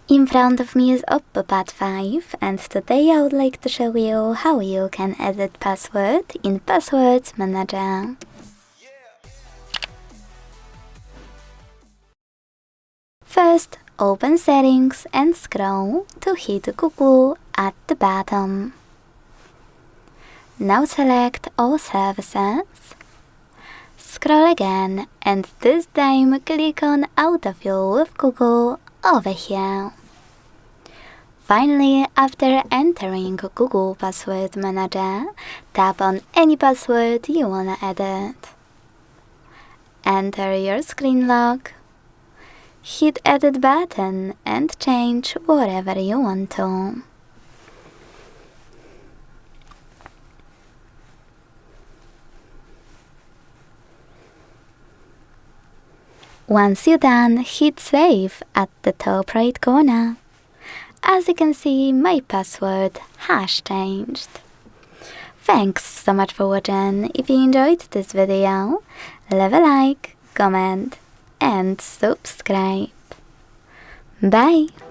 In front of me is OPPO Pad 5, and today I would like to show you how you can edit password in Password Manager. First, open Settings and scroll to hit Google at the bottom. Now select All Services. Scroll again, and this time click on Autofill with Google over here. Finally, after entering Google Password Manager, tap on any password you wanna edit. Enter your screen lock. Hit Edit button and change whatever you want to. Once you're done, hit Save at the top right corner. As you can see, my password has changed. Thanks so much for watching. If you enjoyed this video, leave a like, comment and subscribe. Bye!